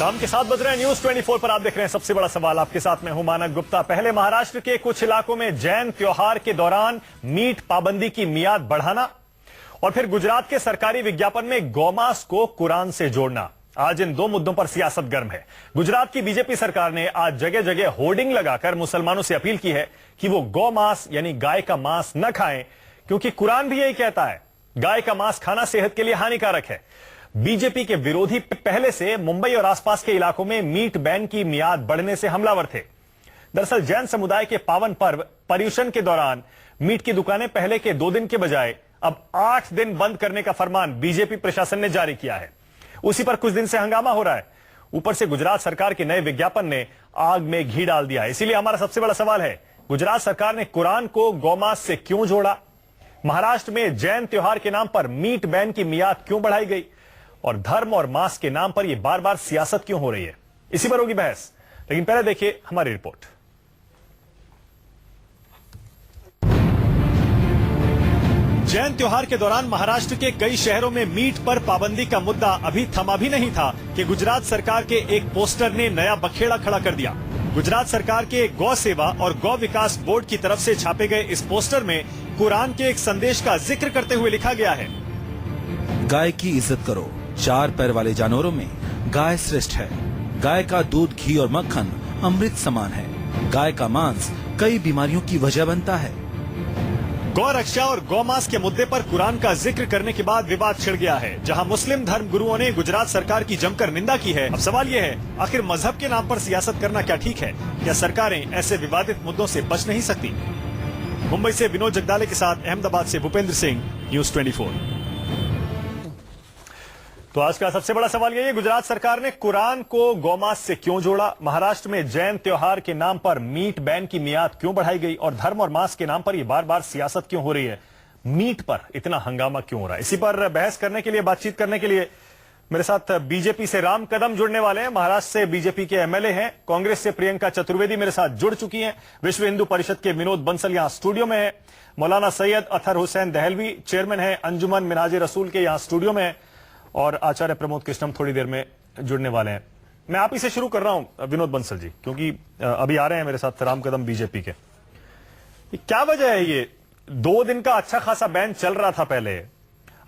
शाम के 7 बज रहे हैं। न्यूज 24 पर आप देख रहे हैं सबसे बड़ा सवाल। आपके साथ मैं हूं मानक गुप्ता। पहले महाराष्ट्र के कुछ इलाकों में जैन त्योहार के दौरान मीट पाबंदी की मियाद बढ़ाना और फिर गुजरात के सरकारी विज्ञापन में गौमांस को कुरान से जोड़ना। आज इन दो मुद्दों पर सियासत गर्म है। गुजरात की बीजेपी सरकार ने आज जगह जगह होर्डिंग लगाकर मुसलमानों से अपील की है कि वो गौमांस यानी गाय का मांस न खाएं, क्योंकि कुरान भी यही कहता है गाय का मांस खाना सेहत के लिए हानिकारक है। बीजेपी के विरोधी पहले से मुंबई और आसपास के इलाकों में मीट बैन की मियाद बढ़ने से हमलावर थे। दरअसल जैन समुदाय के पावन पर्व पर्युषण के दौरान मीट की दुकानें पहले के 2 दिन के बजाय अब 8 दिन बंद करने का फरमान बीजेपी प्रशासन ने जारी किया है। उसी पर कुछ दिन से हंगामा हो रहा है। ऊपर से गुजरात सरकार के नए विज्ञापन ने आग में घी डाल दिया है। इसीलिए हमारा सबसे बड़ा सवाल है, गुजरात सरकार ने कुरान को गौमांस से क्यों जोड़ा? महाराष्ट्र में जैन त्योहार के नाम पर मीट बैन की मियाद क्यों बढ़ाई गई? और धर्म और मांस के नाम पर यह बार बार सियासत क्यों हो रही है? इसी पर होगी बहस, लेकिन पहले देखिए हमारी रिपोर्ट। जैन त्योहार के दौरान महाराष्ट्र के कई शहरों में मीट पर पाबंदी का मुद्दा अभी थमा भी नहीं था कि गुजरात सरकार के एक पोस्टर ने नया बखेड़ा खड़ा कर दिया। गुजरात सरकार के गौ सेवा और गौ विकास बोर्ड की तरफ से छापे गए इस पोस्टर में कुरान के एक संदेश का जिक्र करते हुए लिखा गया है, गाय की इज्जत करो। 4 पैर वाले जानवरों में गाय श्रेष्ठ है। गाय का दूध, घी और मक्खन अमृत समान है। गाय का मांस कई बीमारियों की वजह बनता है। गौ रक्षा और गौमांस के मुद्दे पर कुरान का जिक्र करने के बाद विवाद छिड़ गया है। जहां मुस्लिम धर्म गुरुओं ने गुजरात सरकार की जमकर निंदा की है। अब सवाल यह है, आखिर मजहब के नाम पर सियासत करना क्या ठीक है? क्या सरकारें ऐसे विवादित मुद्दों से बच नहीं सकती? मुंबई से विनोद जगदाले के साथ अहमदाबाद से भूपेंद्र सिंह, न्यूज 24। तो आज का सबसे बड़ा सवाल यही है, गुजरात सरकार ने कुरान को गौमांस से क्यों जोड़ा? महाराष्ट्र में जैन त्योहार के नाम पर मीट बैन की मियाद क्यों बढ़ाई गई? और धर्म और मांस के नाम पर यह बार बार सियासत क्यों हो रही है? मीट पर इतना हंगामा क्यों हो रहा है? इसी पर बहस करने के लिए, बातचीत करने के लिए मेरे साथ बीजेपी से राम कदम जुड़ने वाले हैं। महाराष्ट्र से बीजेपी के एमएलए हैं। कांग्रेस से प्रियंका चतुर्वेदी मेरे साथ जुड़ चुकी हैं। विश्व हिंदू परिषद के विनोद बंसल यहां स्टूडियो में है। मौलाना सैयद अतहर हुसैन दहलवी चेयरमैन है अंजुमन मिनाज रसूल के, यहां स्टूडियो में है। और आचार्य प्रमोद कृष्णम थोड़ी देर में जुड़ने वाले हैं। मैं आप ही से शुरू कर रहा हूं विनोद बंसल जी, क्योंकि अभी आ रहे हैं मेरे साथ राम कदम बीजेपी के। क्या वजह है ये 2 दिन का अच्छा खासा बैन चल रहा था पहले,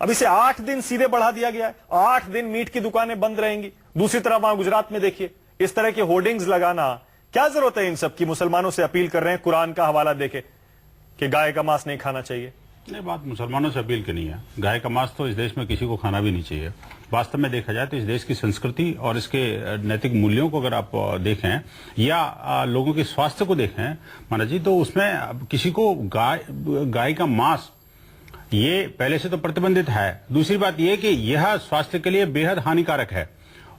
अब इसे 8 दिन सीधे बढ़ा दिया गया है। 8 दिन मीट की दुकानें बंद रहेंगी। दूसरी तरफ वहां गुजरात में देखिए इस तरह के होर्डिंग्स लगाना, क्या जरूरत है इन सब की? मुसलमानों से अपील कर रहे हैं कुरान का हवाला देके कि गाय का मांस नहीं खाना चाहिए। नहीं, बात मुसलमानों से अपील की नहीं है। गाय का मांस तो इस देश में किसी को खाना भी नहीं चाहिए। वास्तव में देखा जाए तो इस देश की संस्कृति और इसके नैतिक मूल्यों को अगर आप देखें या लोगों के स्वास्थ्य को देखें महाराज जी, तो उसमें किसी को गाय का मांस ये पहले से तो प्रतिबंधित है। दूसरी बात यह कि यह स्वास्थ्य के लिए बेहद हानिकारक है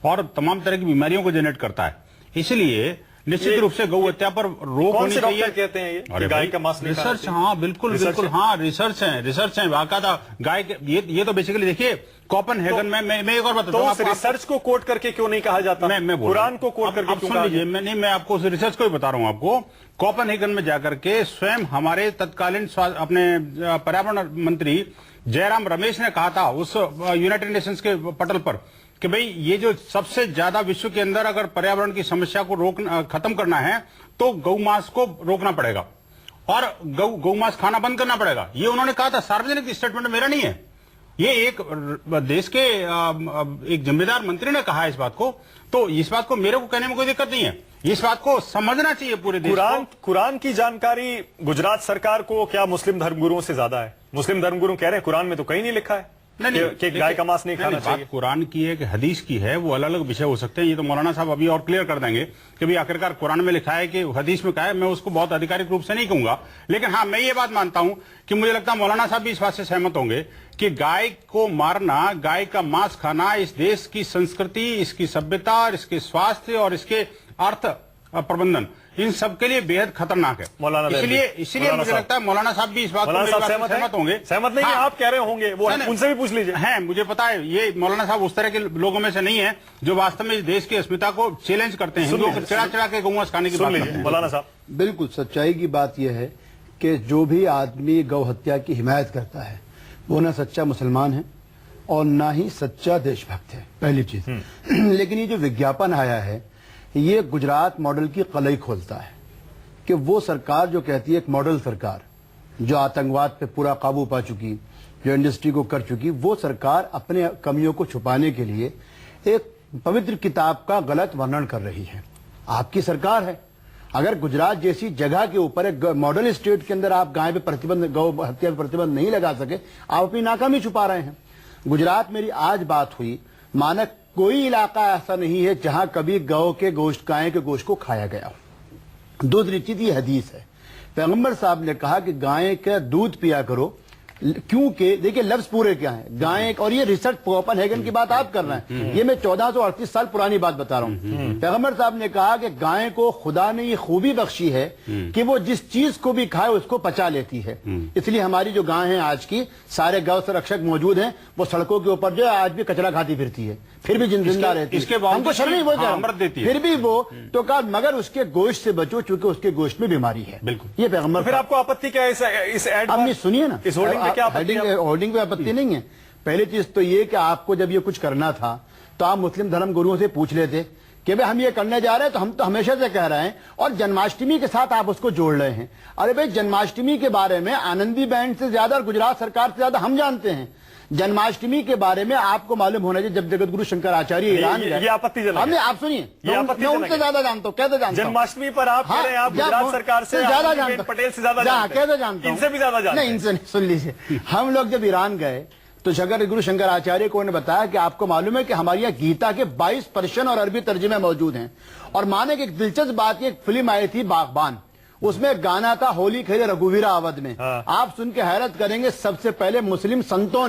और तमाम तरह की बीमारियों को जनरेट करता है। इसलिए निश्चित रूप से गौ हत्या पर रोक होनी चाहिए। कहते हैं ये गाय का मांस रिसर्च, हाँ बिल्कुल बिल्कुल, हाँ रिसर्च है बाकायदा। गाय के ये तो बेसिकली देखिए कोपेनहेगन में मैं एक और बताता हूँ। रिसर्च को कोट करके क्यों नहीं कहा जाता? मैं कुरान को कोट करके क्यों? सुन लीजिए, मैं आपको उस रिसर्च को ही बता रहा हूँ। आपको कोपेनहेगन में जाकर के स्वयं हमारे तत्कालीन अपने पर्यावरण मंत्री जयराम रमेश ने कहा था उस यूनाइटेड नेशंस के पटल पर कि भाई ये जो सबसे ज्यादा विश्व के अंदर अगर पर्यावरण की समस्या को खत्म करना है तो गौमांस को रोकना पड़ेगा और गौमांस खाना बंद करना पड़ेगा। ये उन्होंने कहा था, सार्वजनिक स्टेटमेंट मेरा नहीं है। ये एक देश के एक जिम्मेदार मंत्री ने कहा है इस बात को, तो इस बात को मेरे को कहने में कोई दिक्कत नहीं है। इस बात को समझना चाहिए पूरे देश को। कुरान की जानकारी गुजरात सरकार को क्या मुस्लिम धर्मगुरुओं से ज्यादा है? मुस्लिम धर्मगुरु कह रहे हैं कुरान में तो कहीं नहीं लिखा है कि गाय का मांस नहीं खाना चाहिए। बात कुरान की है कि हदीस की है, वो अलग अलग विषय हो सकते हैं। ये तो मौलाना साहब अभी और क्लियर कर देंगे कि भाई आखिरकार कुरान में लिखा है कि हदीस में कहा है। मैं उसको बहुत आधिकारिक रूप से नहीं कहूंगा, लेकिन हाँ मैं ये बात मानता हूं कि मुझे लगता है मौलाना साहब भी इस बात से सहमत होंगे कि गाय को मारना, गाय का मांस खाना इस देश की संस्कृति, इसकी सभ्यता, इसके स्वास्थ्य और इसके अर्थ प्रबंधन, इन सब के लिए बेहद खतरनाक है। इसलिए मुझे लगता है मौलाना साहब भी इस बात को सहमत होंगे। सहमत नहीं है आप कह रहे होंगे, वो उनसे भी पूछ लीजिए। हैं, मुझे पता है ये मौलाना साहब उस तरह के लोगों में से नहीं है जो वास्तव में इस देश की अस्मिता को चैलेंज करते हैं, हिंदुओं को चिड़ा के गौमांस खाने की बात करते हैं। मौलाना साहब, बिल्कुल सच्चाई की बात यह है कि जो भी आदमी गौ हत्या की हिमायत करता है वो ना सच्चा मुसलमान है, और ना ही सच्चा देशभक्त है, पहली चीज। लेकिन ये जो विज्ञापन आया है, ये गुजरात मॉडल की कलई खोलता है कि वो सरकार जो कहती है एक मॉडल सरकार, जो आतंकवाद पे पूरा काबू पा चुकी, जो इंडस्ट्री को कर चुकी, वो सरकार अपने कमियों को छुपाने के लिए एक पवित्र किताब का गलत वर्णन कर रही है। आपकी सरकार है, अगर गुजरात जैसी जगह के ऊपर एक मॉडल स्टेट के अंदर आप गाय पे प्रतिबंध, गौ हत्या पे प्रतिबंध नहीं लगा सके, आप अपनी नाकामी छुपा रहे हैं। गुजरात मेरी आज बात हुई, मानक कोई इलाका ऐसा नहीं है जहां कभी गौ के गोश्त, गाय के गोश्त को खाया गया हो। दूसरी चीज ये हदीस है, पैगंबर साहब ने कहा कि गाय का दूध पिया करो, क्योंकि देखिए लफ्ज पूरे क्या है, गाय, और ये रिसर्च कोपेनहेगन की बात आप कर रहे हैं, ये मैं 1438 साल पुरानी बात बता रहा हूँ। पैगंबर साहब ने कहा कि गाय को खुदा ने ये खूबी बख्शी है कि वो जिस चीज को भी खाए उसको पचा लेती है। इसलिए हमारी जो गाय है आज की, सारे गौ संरक्षक मौजूद हैं, वो सड़कों के ऊपर जो है आज भी कचरा खाती फिरती है, फिर भी जिंदा रहती है, हमको शर्म नहीं बोलते, अमृत देती है, फिर भी वो तो कहा मगर उसके गोश्त से बचो, चूंकि उसके गोश्त में बीमारी है। बिल्कुल, ये पैगंबर। फिर आपको आपत्ति क्या है इस एड आपने सुनिए ना, इस होर्डिंग पे क्या आपत्ति है? होर्डिंग पे आपत्ति नहीं है। पहली चीज तो ये कि आपको जब ये कुछ करना था तो आप मुस्लिम धर्म गुरुओं से पूछ लेते कि भाई हम ये करने जा रहे हैं, तो हम तो हमेशा से कह रहे हैं, और जन्माष्टमी के साथ आप उसको जोड़ रहे हैं। अरे भाई, जन्माष्टमी के बारे में आनंदी बैंड से ज्यादा और गुजरात सरकार से ज्यादा हम जानते हैं। जन्माष्टमी के बारे में आपको मालूम होना चाहिए, जब जगत गुरु शंकराचार्य ईरान गए, ये आपत्तिजनक हमने, आप सुनिए, मैं उनसे ज्यादा जानता हूँ, कैसे जानता हूँ। जन्माष्टमी पर आप कह रहे हैं आप गुजरात सरकार से ज्यादा जानते, पटेल से ज्यादा जानते, कैसे जानता हूँ, इनसे भी ज्यादा जानते नहीं, इनसे नहीं। सुन लीजिए, हम लोग जब ईरान गए तो जगत गुरु शंकराचार्य को ने बताया कि आपको मालूम है कि हमारे यहाँ गीता के 22 पर्शियन और अरबी तर्जुमे मौजूद हैं। और माने कि एक दिलचस्प बात, एक फिल्म आई थी बागबान, उसमें गाना था होली खेले रघुवीरा अवध में। आप सुन के हैरत करेंगे, सबसे पहले मुस्लिम संतों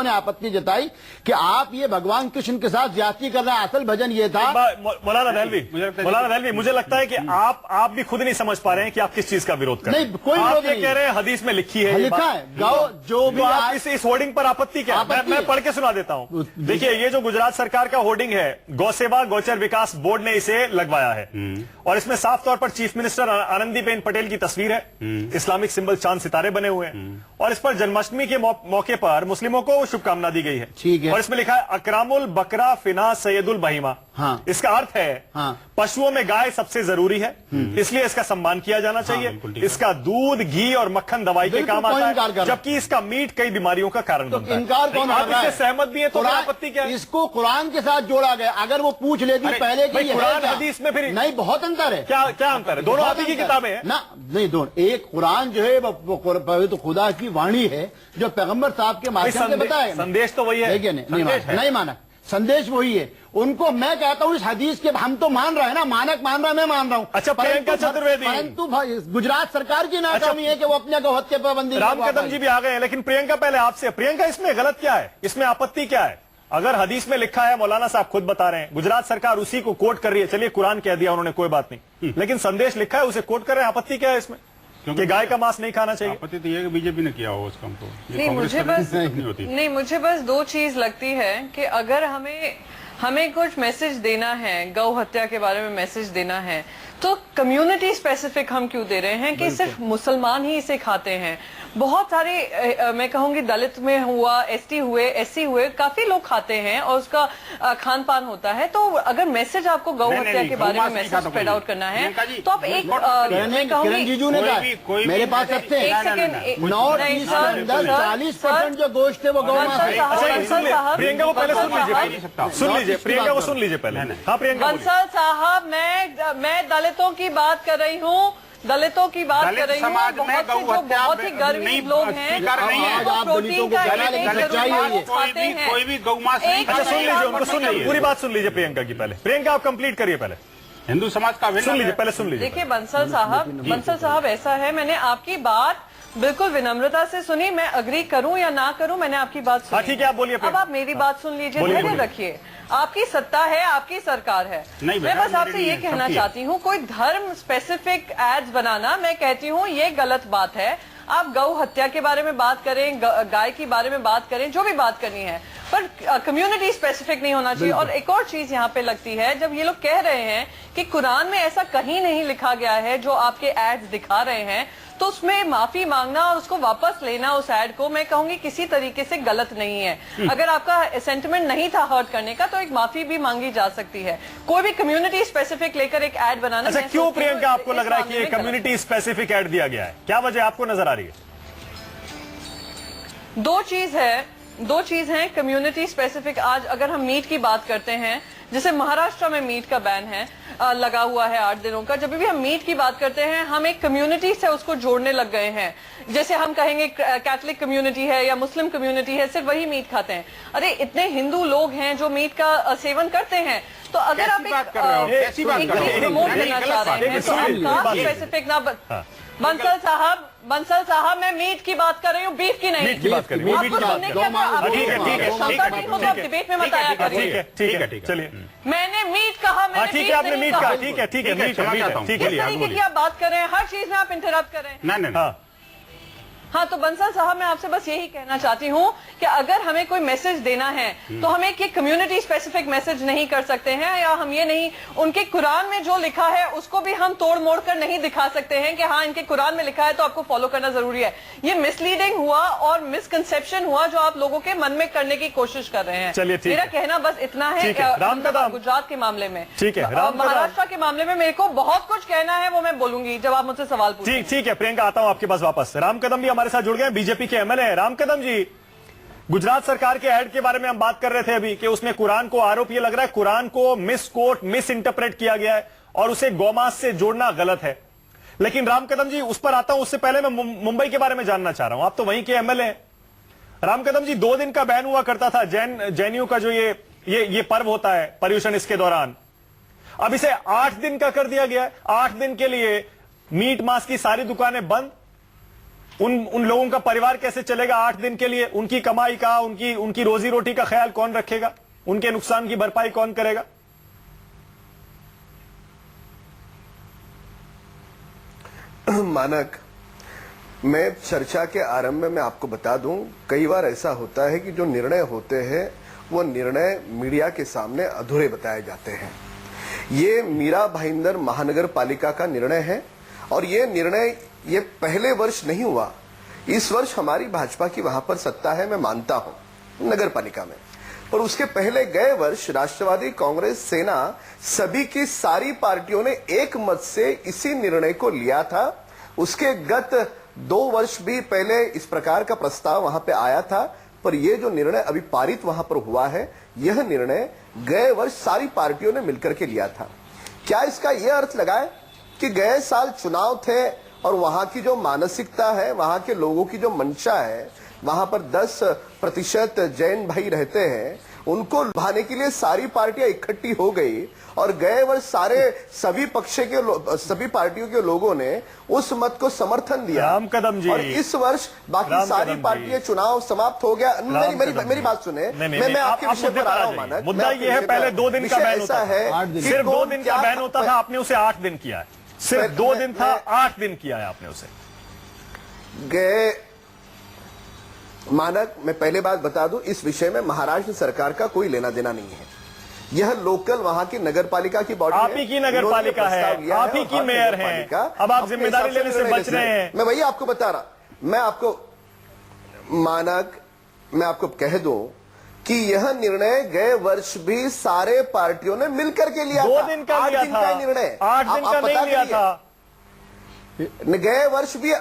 ने आपत्ति जताई कि आप ये भगवान कृष्ण के साथ ज्यादती कर रहे हैं। असल भजन ये था। मौलाना दहलवी, मुझे लगता है कि आप भी खुद नहीं समझ पा रहे हैं कि आप किस चीज का विरोध कर रहे हैं। नहीं, कोई विरोध नहीं कह रहे हैं, हदीस में लिखी है, लिखा है, गाओ जो भी आप इस होर्डिंग पर आपत्ति क्या है? मैं पढ़ के सुना देता हूं। देखिए, ये जो गुजरात सरकार का होर्डिंग है, गौ सेवा गोचर विकास बोर्ड ने इसे लगवाया है, और इसमें साफ तौर पर चीफ मिनिस्टर आनंदीबेन पटेल की तस्वीर है, इस्लामिक सिंबल चांद सितारे बने हुए हैं, और इस पर जन्माष्टमी के मौके पर मुस्लिमों को शुभकामना दी गई है। ठीक है। और इसमें लिखा है अकरामुल बकरा फिना सैयदुल बहीमा। हाँ। इसका अर्थ है पशुओं में गाय सबसे जरूरी है, इसलिए इसका सम्मान किया जाना चाहिए। इसका दूध, घी और मक्खन दवाई के काम आता है, जबकि इसका मीट कई बीमारियों का कारण बनता है। इनकार कौन कर रहा है? इससे सहमत भी है तो आपत्ति क्या है? इसको कुरान के साथ जोड़ा गया। अगर वो पूछ लेती पहले कि कुरान हदीस में फिर नहीं, बहुत अंतर है। क्या अंतर है? दोनों आप ही की किताबें हैं ना? नहीं, दोनों। एक कुरान जो है वो तो खुदा की वाणी है, जो पैगंबर साहब के माध्यम से बताया। संदेश तो वही है, नहीं माना, संदेश वही है। उनको मैं कहता हूँ इस हदीस के, हम तो मान रहे हैं ना, मानक मान रहा है, मैं मान रहा हूँ। अच्छा, प्रियंका चतुर्वेदी, परंतु गुजरात सरकार की नाकामी है कि वो अपने गौ हत्या पाबंदी। राम कदम जी भी आ गए हैं, लेकिन प्रियंका पहले आपसे। प्रियंका, इसमें गलत क्या है? इसमें आपत्ति क्या है? अगर हदीस में लिखा है, मौलाना साहब खुद बता रहे हैं, गुजरात सरकार उसी को कोट कर रही है। चलिए, कुरान कह दिया उन्होंने, कोई बात नहीं, लेकिन संदेश लिखा है, उसे कोट कर रहे हैं, आपत्ति क्या है इसमें कि गाय का मांस नहीं खाना चाहिए? आपत्ति तो ये कि बीजेपी ने किया हो उस काम को। नहीं, मुझे बस दो चीज लगती है कि अगर हमें कुछ मैसेज देना है, गौ हत्या के बारे में मैसेज देना है, तो कम्युनिटी स्पेसिफिक हम क्यों दे रहे हैं कि सिर्फ मुसलमान ही इसे खाते हैं? बहुत सारे मैं कहूंगी दलित में हुआ, एसटी हुए, एससी हुए, काफी लोग खाते हैं और उसका खान पान होता है। तो अगर मैसेज आपको गौ हत्या के बारे में मैसेज स्प्रेड आउट करना है तो आप एक किरण जीजू ने कहा मेरे पास सबसे 40% जो गोश्त है वो गौ मांस है। प्रियंका को पहले प्रियंका को सुन लीजिए पहले। हाँ प्रियंका। बंसल साहब, मैं दलितों की बात कर रही हूँ, दलितों की बात कर रही हूँ। बहुत ही गरीब लोग हैं, प्रोटीन का खाते हैं, कोई भी गौ मांस नहीं। अच्छा, सुन लीजिए, उनको सुन लीजिए, पूरी बात सुन लीजिए प्रियंका की पहले। प्रियंका, आप कंप्लीट करिए पहले। हिंदू समाज का सुन लीजिए, पहले सुन लीजिए। देखिए बंसल साहब, ऐसा है, मैंने आपकी बात बिल्कुल विनम्रता से सुनी। मैं अग्री करूं या ना करूं, मैंने आपकी बात सुनी। ठीक है, आप बोलिए। अब आप मेरी बात सुन लीजिए, धैर्य रखिए। आपकी सत्ता है, आपकी सरकार है। मैं बस आपसे ये कहना चाहती हूँ, कोई धर्म स्पेसिफिक एड्स बनाना, मैं कहती हूँ ये गलत बात है। आप गौ हत्या के बारे में बात करें, गाय के बारे में बात करें, जो भी बात करनी है, पर कम्युनिटी स्पेसिफिक नहीं होना चाहिए। और एक और चीज यहाँ पे लगती है, जब ये लोग कह रहे हैं कि कुरान में ऐसा कहीं नहीं लिखा गया है जो आपके एड्स दिखा रहे हैं, तो उसमें माफी मांगना और उसको वापस लेना उस एड को, मैं कहूंगी किसी तरीके से गलत नहीं है। अगर आपका सेंटिमेंट नहीं था हर्ट करने का तो एक माफी भी मांगी जा सकती है। कोई भी कम्युनिटी स्पेसिफिक लेकर एक एड बनाना, अच्छा क्यों प्रियंका आपको लग रहा है कि ये कम्युनिटी स्पेसिफिक एड दिया गया है? क्या वजह आपको नजर आ रही है? दो चीज है कम्युनिटी स्पेसिफिक। आज अगर हम मीट की बात करते हैं, जैसे महाराष्ट्र में मीट का बैन है लगा हुआ है 8 दिनों का। जब भी हम मीट की बात करते हैं हम एक कम्युनिटी से उसको जोड़ने लग गए हैं। जैसे हम कहेंगे कैथलिक कम्युनिटी है या मुस्लिम कम्युनिटी है, सिर्फ वही मीट खाते हैं। अरे इतने हिंदू लोग हैं जो मीट का सेवन करते हैं। तो अगर आप बात कर रहे हो? कैसी बात कर रहे हो? प्रमोट करना चाह रहे हैं तो आप कास्ट स्पेसिफिक ना बंसल साहब मैं मीट की बात कर रही हूँ, बीफ की नहीं। मीट की बात कर रही हूँ। आपको सुनने की क्षमता नहीं हो तो आप डिबेट में मत आया करिए। ठीक है चलिए, मैंने मीट कहा, मैंने ठीक है, आपने मीट कहा, ठीक है मीट है, ठीक है। इस तरीके की आप बात कर रहे हैं, हर चीज में आप इंटरप्ट कर रहे हैं। नहीं हाँ तो बंसल साहब मैं आपसे बस यही कहना चाहती हूँ कि अगर हमें कोई मैसेज देना है तो हम एक कम्युनिटी स्पेसिफिक मैसेज नहीं कर सकते हैं, या हम ये नहीं उनके कुरान में जो लिखा है उसको भी हम तोड़ मोड़ कर नहीं दिखा सकते हैं कि हाँ इनके कुरान में लिखा है तो आपको फॉलो करना जरूरी है। ये मिसलीडिंग हुआ और मिसकंसेप्शन हुआ जो आप लोगों के मन में करने की कोशिश कर रहे हैं। चलिए मेरा कहना बस इतना है। गुजरात के मामले में, ठीक है, महाराष्ट्र के मामले में मेरे को बहुत कुछ कहना है, वो मैं बोलूंगी जब आप मुझसे सवाल पूछेंगे। ठीक है प्रियंका, आता हूं आपके पास वापस। राम कदम भी हमारे साथ जुड़ गए, बीजेपी के एमएलए हैं। राम कदम जी, गुजरात सरकार के ऐड के बारे में हम बात कर रहे थे अभी कि उसमें कुरान को, आरोप ये लग रहा है कुरान को मिसकोट मिस इंटरप्रेट किया गया है और उसे गौमांस से जोड़ना गलत है। लेकिन राम कदम जी उस पर आता हूं, उससे पहले मैं मुंबई के बारे में जानना चाह रहा हूं। आप तो वहीं के एमएलए हैं। राम कदम जी, 2 दिन का बैन हुआ करता था जैनियों का, जो ये पर्व होता है पर्यूषण, इसके दौरान अब इसे 8 दिन का कर दिया गया है। 8 दिन के लिए मीट मांस की सारी दुकानें बंद। उन लोगों का परिवार कैसे चलेगा 8 दिन के लिए? उनकी कमाई का, उनकी रोजी रोटी का ख्याल कौन रखेगा? उनके नुकसान की भरपाई कौन करेगा? मानक, मैं चर्चा के आरंभ में मैं आपको बता दूं, कई बार ऐसा होता है कि जो निर्णय होते हैं वो निर्णय मीडिया के सामने अधूरे बताए जाते हैं। ये मीरा भाईंदर महानगर पालिका का निर्णय है और ये निर्णय ये पहले वर्ष नहीं हुआ। इस वर्ष हमारी भाजपा की वहां पर सत्ता है, मैं मानता हूं, नगर पालिका में, पर उसके पहले गए वर्ष राष्ट्रवादी कांग्रेस सेना सभी की सारी पार्टियों ने एक मत से इसी निर्णय को लिया था। उसके गत 2 वर्ष भी पहले इस प्रकार का प्रस्ताव वहां पे आया था, पर यह जो निर्णय अभी पारित वहां पर हुआ है, यह निर्णय गए वर्ष सारी पार्टियों ने मिलकर के लिया था। क्या इसका यह अर्थ लगाए कि गए साल चुनाव थे और वहां की जो मानसिकता है, वहां के लोगों की जो मंशा है, वहां पर 10% जैन भाई रहते हैं, उनको लुभाने के लिए सारी पार्टियां इकट्ठी हो गई और गए वर्ष सभी पार्टियों के लोगों ने उस मत को समर्थन दिया। राम कदम जी, और इस वर्ष बाकी सारी पार्टियां, चुनाव समाप्त हो गया। मेरी बात सुने, मैं आपके विषय पर आ रहा हूं। मानक, मुद्दा ये है, पहले 2 दिन का बैन होता है, सिर्फ 2 दिन का बैन होता था, आपने उसे 8 दिन किया है। सिर्फ 2 दिन था, 8 दिन किया है आपने उसे। गए मानक, मैं पहले बात बता दूं, इस विषय में महाराष्ट्र सरकार का कोई लेना देना नहीं है। यह लोकल वहां की नगर पालिका की बॉडी है, आप ही की नगर पालिका है, आप ही की मेयर हैं, अब आप जिम्मेदारी लेने से बच रहे हैं। मैं वही आपको बता रहा, मैं आपको मानक, मैं आपको कह दूं कि यह निर्णय गए वर्ष भी सारे पार्टियों ने मिलकर के लिया 2 था। दिन का 8 लिया दिन था, का निर्णय, 8 दिन का नहीं लिया था। गए वर्ष भी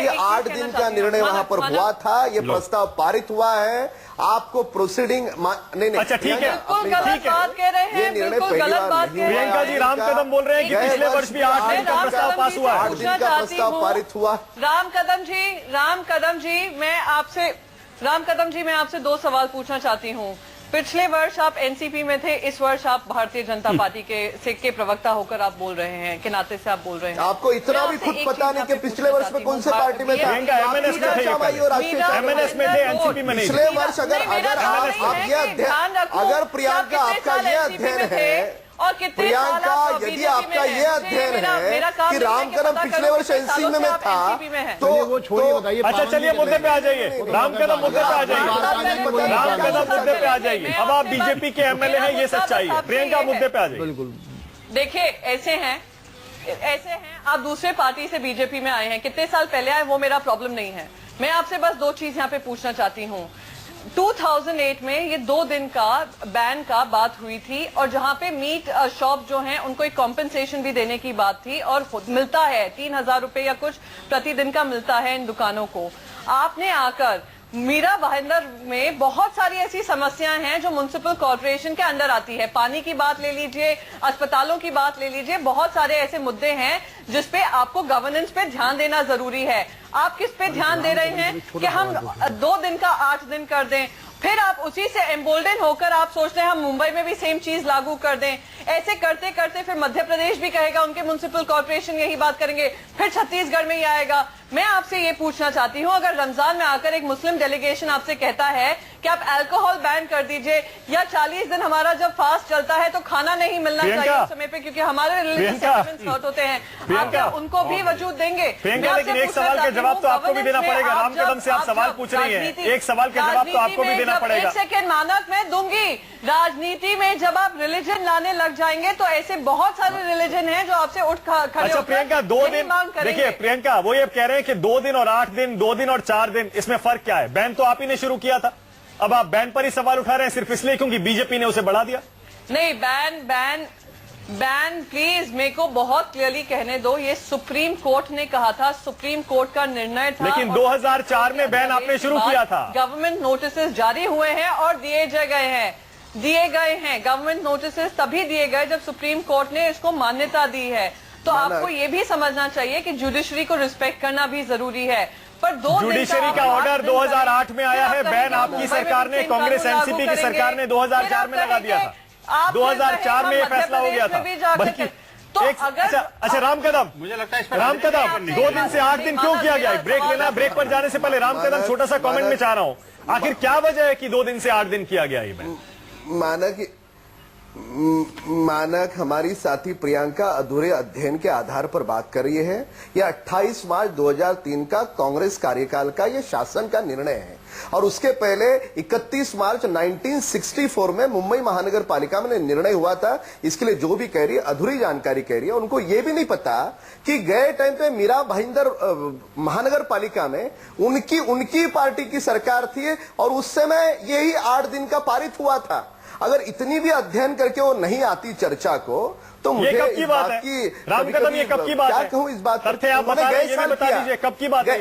8 दिन का निर्णय वहां पर हुआ था। ये प्रस्ताव पारित हुआ है। आपको प्रोसीडिंग नहीं, अच्छा ठीक है, बिल्कुल गलत बात कह रहे हैं, बिल्कुल गलत बात कह रहे हैं। प्रियंका जी, राम कदम बोल रहे हैं कि पिछले वर्ष भी 8 दिन का प्रस्ताव पास हुआ है। 8 दिन का प्रस्ताव पारित हुआ। राम कदम जी मैं आपसे 2 सवाल पूछना चाहती हूँ। पिछले वर्ष आप एनसीपी में थे, इस वर्ष आप भारतीय जनता पार्टी के प्रवक्ता होकर आप बोल रहे हैं, के नाते से आप बोल रहे हैं। आपको इतना भी खुद पता नहीं कि पिछले वर्ष में कौन से पार्टी में था। एमएनएस में थे, एनसीपी में नहीं। पिछले वर्ष अगर प्रियंका आपका यह अध्ययन है, और कितने प्रियंका, यदि आपका यह अध्ययन है कि राम कदम पिछले वर्ष एनसीपी में था, तो वो छोड़िए, बताइए। अच्छा चलिए, मुद्दे पे आ जाइए। राम कदम मुद्दे पे आ जाइए। राम कदम मुद्दे पे आ जाइए। अब आप बीजेपी के एमएलए हैं, ये सच्चाई है। प्रियंका मुद्दे पे आ जाइए। देखिए, ऐसे हैं ऐसे हैं, आप दूसरे पार्टी से बीजेपी में आए हैं, कितने साल पहले आए वो मेरा प्रॉब्लम नहीं है। मैं आपसे बस दो चीज यहाँ पे पूछना चाहती हूँ। 2008 में ये 2 दिन का बैन का बात हुई थी और जहां पे मीट शॉप जो हैं उनको एक कॉम्पेंसेशन भी देने की बात थी और मिलता है 3,000 रुपए या कुछ प्रतिदिन का मिलता है इन दुकानों को। आपने आकर मीरा भाईंदर में बहुत सारी ऐसी समस्याएं हैं जो म्युनिसिपल कॉर्पोरेशन के अंडर आती है। पानी की बात ले लीजिए, अस्पतालों की बात ले लीजिए, बहुत सारे ऐसे मुद्दे हैं जिसपे आपको गवर्नेंस पे ध्यान देना जरूरी है। आप किस पे ध्यान दे रहे हैं कि हम 2 दिन का 8 दिन कर दें, फिर आप उसी से एम्बोल्डन होकर आप सोच रहे हैं हम मुंबई में भी सेम चीज लागू कर दें। ऐसे करते करते फिर मध्य प्रदेश भी कहेगा, उनके म्युनिसिपल कॉर्पोरेशन यही बात करेंगे, फिर छत्तीसगढ़ में ही आएगा। मैं आपसे ये पूछना चाहती हूँ, अगर रमजान में आकर एक मुस्लिम डेलीगेशन आपसे कहता है कि आप अल्कोहल बैन कर दीजिए या 40 दिन हमारा जब फास्ट चलता है तो खाना नहीं मिलना चाहिए उस समय पे क्योंकि हमारे रिलीजियस सेंटिमेंट्स हर्ट होते हैं, आप क्या उनको भी वजूद देंगे? लेकिन एक सवाल के जवाब तो आपको भी देना पड़ेगा। राम कदम से आप सवाल पूछ रही हैं, एक सवाल के जवाब तो आपको भी देना पड़ेगा। 1 सेकेंड मानक मैं दूंगी। राजनीति में जब आप रिलीजन लाने लग जाएंगे तो ऐसे बहुत सारे रिलीजन हैं जो आपसे उठ खड़े अच्छा प्रियंका, 2 दिन देखिए प्रियंका, वो ये कह रहे हैं कि 2 दिन और 8 दिन, 2 दिन और 4 दिन, इसमें फर्क क्या है? बैन तो आप ही ने शुरू किया था, अब आप बैन पर ही सवाल उठा रहे हैं सिर्फ इसलिए क्योंकि बीजेपी ने उसे बढ़ा दिया। नहीं, बैन प्लीज मेरे को बहुत क्लियरली कहने दो। ये सुप्रीम कोर्ट ने कहा था, सुप्रीम कोर्ट का निर्णय था। लेकिन 2004 में बैन आपने शुरू किया था। गवर्नमेंट नोटिस जारी हुए हैं और दिए गए हैं। गवर्नमेंट नोटिस तभी दिए गए जब सुप्रीम कोर्ट ने इसको मान्यता दी है। तो आपको ये भी समझना चाहिए कि जुडिशरी को रिस्पेक्ट करना भी जरूरी है। पर 2 जुडिशरी का ऑर्डर 2008 में आया है, बैन आपकी सरकार ने, कांग्रेस एनसीपी की सरकार ने 2004 में लगा दिया था। 2004 में ये फैसला हो गया था। बल्कि अच्छा राम कदम, मुझे लगता है राम कदम 2 दिन से 8 दिन क्यों किया गया? ब्रेक लेना, ब्रेक पर जाने से पहले राम कदम छोटा सा कमेंट में चाह रहा हूँ, आखिर क्या वजह है कि 2 दिन से 8 दिन किया गया? ये मानक हमारी साथी प्रियंका अधूरे अध्ययन के आधार पर बात कर रही है। यह 28 मार्च 2003 का कांग्रेस कार्यकाल का यह शासन का निर्णय है और उसके पहले 31 मार्च 1964 में मुंबई महानगर पालिका में निर्णय हुआ था। इसके लिए जो भी कह रही है अधूरी जानकारी कह रही है। उनको यह भी नहीं पता कि गए टाइम पे मीरा भाईंदर महानगर पालिका में उनकी पार्टी की सरकार थी और उस समय यही 8 दिन का पारित हुआ था। अगर इतनी भी अध्ययन करके वो नहीं आती चर्चा को तो मुझे कब की बात है? राम कदम, ये कब की बात है? क्या कहूं इस बात पर? आप बता दीजिए कब की बात है?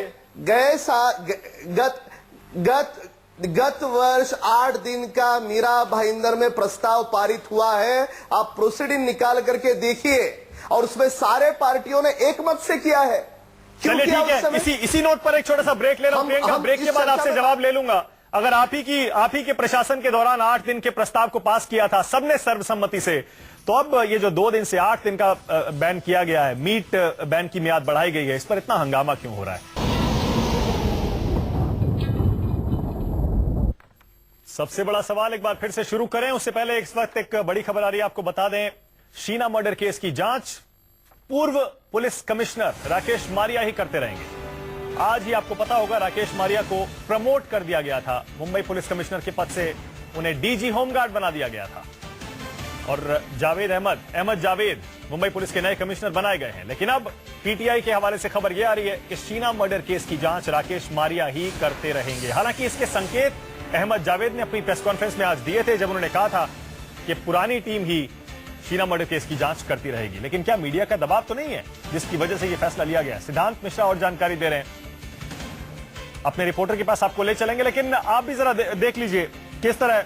गत वर्ष 8 दिन का मीरा भाईंदर में प्रस्ताव पारित हुआ है। आप प्रोसीडिंग निकाल करके देखिए और उसमें सारे पार्टियों ने एक मत से किया है। चलिए ठीक है, इसी नोट पर एक छोटा सा ब्रेक ले रहा हूं प्रियंका, ब्रेक के बाद आपसे जवाब ले लूंगा। अगर आप ही के प्रशासन के दौरान 8 दिन के प्रस्ताव को पास किया था सबने सर्वसम्मति से, तो अब ये जो 2 दिन से 8 दिन का बैन किया गया है, मीट बैन की मियाद बढ़ाई गई है, इस पर इतना हंगामा क्यों हो रहा है? सबसे बड़ा सवाल एक बार फिर से शुरू करें, उससे पहले इस वक्त एक बड़ी खबर आ रही है, आपको बता दें। शीना मर्डर केस की जांच पूर्व पुलिस कमिश्नर राकेश मारिया ही करते रहेंगे। आज ही आपको पता होगा राकेश मारिया को प्रमोट कर दिया गया था। मुंबई पुलिस कमिश्नर के पद से उन्हें डीजी होमगार्ड बना दिया गया था और जावेद अहमद जावेद मुंबई पुलिस के नए कमिश्नर बनाए गए हैं। लेकिन अब पीटीआई के हवाले से खबर यह आ रही है कि शीना मर्डर केस की जांच राकेश मारिया ही करते रहेंगे। हालांकि इसके संकेत अहमद जावेद ने अपनी प्रेस कॉन्फ्रेंस में आज दिए थे जब उन्होंने कहा था कि पुरानी टीम ही शीना मर्डर केस की जांच करती रहेगी। लेकिन क्या मीडिया का दबाव तो नहीं है जिसकी वजह से यह फैसला लिया गया? सिद्धांत मिश्रा और जानकारी दे रहे हैं, अपने रिपोर्टर के पास आपको ले चलेंगे। लेकिन आप भी जरा देख लीजिए किस तरह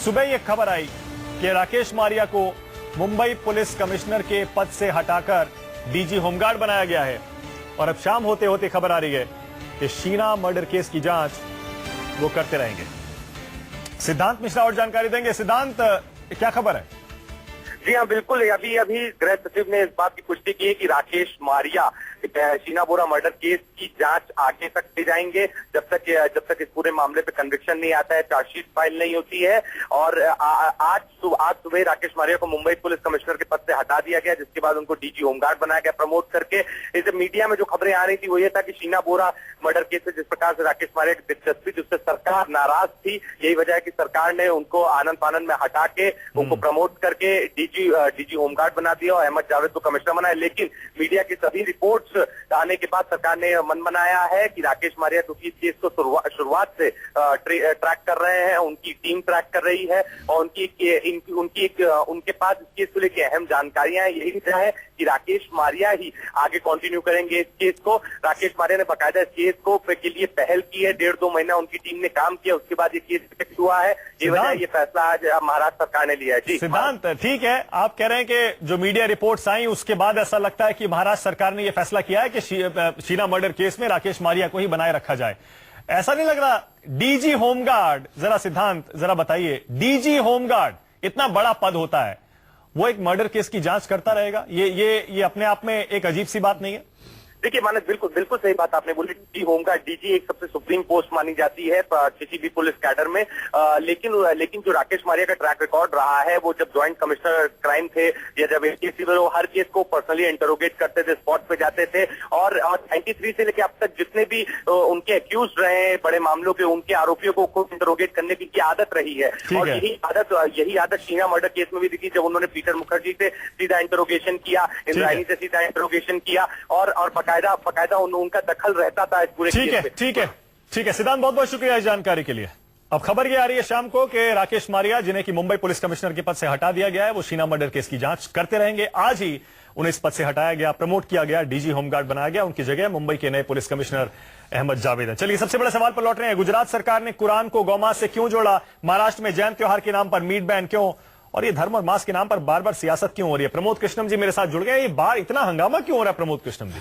सुबह यह खबर आई कि राकेश मारिया को मुंबई पुलिस कमिश्नर के पद से हटाकर डीजी होमगार्ड बनाया गया है और अब शाम होते होते खबर आ रही है कि शीना मर्डर केस की जांच वो करते रहेंगे। सिद्धांत मिश्रा और जानकारी देंगे। सिद्धांत, क्या खबर है? जी हाँ, बिल्कुल। अभी गृह सचिव ने इस बात की पुष्टि की है कि राकेश मारिया शीना बोरा मर्डर केस की जांच आगे तक ले जाएंगे जब तक इस पूरे मामले पे कन्विक्शन नहीं आता है, चार्जशीट फाइल नहीं होती है। और आज सुबह राकेश मारिया को मुंबई पुलिस कमिश्नर के पद से हटा दिया गया, जिसके बाद उनको डीजी होमगार्ड बनाया गया प्रमोट करके। इस मीडिया में जो खबरें आ रही थी वो ये था कि शीना बोरा मर्डर केस में जिस प्रकार से राकेश मारिया की दिलचस्पी थी उससे सरकार नाराज थी। यही वजह है कि सरकार ने उनको आनंद फानंद में हटा के उनको प्रमोट करके डीजी होमगार्ड बना दिया और अहमद जावेद को कमिश्नर बनाया। लेकिन मीडिया की सभी रिपोर्ट्स आने के बाद सरकार ने मन बनाया है कि राकेश मारिया क्योंकि इस केस को शुरुआत से ट्रैक कर रहे हैं, उनकी टीम ट्रैक कर रही है और उनके पास इस केस को लेकर अहम जानकारियां हैं। यही वजह है कि राकेश मारिया ही आगे कंटिन्यू करेंगे इस केस को। राकेश मारिया ने बाकायदा इस केस को के लिए पहल की है, 1.5-2 महीना उनकी टीम ने काम किया, उसके बाद ये केस फिक्स हुआ है। ये वजह ये फैसला आज महाराष्ट्र सरकार ने लिया है। जी सिद्धांत, ठीक है, आप कह रहे हैं कि जो मीडिया रिपोर्ट्स आई उसके बाद ऐसा लगता है कि महाराष्ट्र सरकार ने यह फैसला किया है कि शीना मर्डर केस में राकेश मारिया को ही बनाए रखा जाए। ऐसा नहीं लग रहा डीजी होमगार्ड, जरा सिद्धांत जरा बताइए, डीजी होमगार्ड इतना बड़ा पद होता है, वो एक मर्डर केस की जांच करता रहेगा? ये अपने आप में एक अजीब सी बात नहीं है? देखिए मानस, बिल्कुल सही बात आपने बोली। डीजी होमगार्ड, डीजी एक सबसे सुप्रीम पोस्ट मानी जाती है किसी भी पुलिस कैडर में। लेकिन जो राकेश मारिया का ट्रैक रिकॉर्ड रहा है, वो जब ज्वाइंट कमिश्नर क्राइम थे या जब एसीपी वो हर केस को पर्सनली इंटरोगेट करते थे, स्पॉट पे जाते थे और 93 से लेकर अब तक जितने भी उनके एक्यूज रहे हैं बड़े मामलों के, उनके आरोपियों को खुद इंटरोगेट करने की आदत रही है। और यही आदत शीना मर्डर केस में भी दिखी जब उन्होंने पीटर मुखर्जी से सीधा इंटरोगेशन किया, इंद्रायणी से सीधा इंटरोगेशन किया और बकायदा उनका दखल रहता था इस पूरे केस में। ठीक है सिद्धांत, बहुत बहुत शुक्रिया इस जानकारी के लिए। अब खबर ये आ रही है शाम को कि राकेश मारिया, जिन्हें कि मुंबई पुलिस कमिश्नर के पद से हटा दिया गया है, वो शीना मर्डर केस की जांच करते रहेंगे। आज ही उन्हें इस पद से हटाया गया, प्रमोट किया गया, डीजी होमगार्ड बनाया गया, उनकी जगह मुंबई के नए पुलिस कमिश्नर अहमद जावेद हैं। चलिए सबसे बड़े सवाल पर लौट रहे हैं। गुजरात सरकार ने कुरान को गौमांस से क्यों जोड़ा? महाराष्ट्र में जैन त्योहार के नाम पर मीट बैन क्यों? और ये धर्म और मांस के नाम पर बार बार सियासत क्यों हो रही है? प्रमोद कृष्णम जी मेरे साथ जुड़ गए। ये बार इतना हंगामा क्यों हो रहा है प्रमोद कृष्णम जी?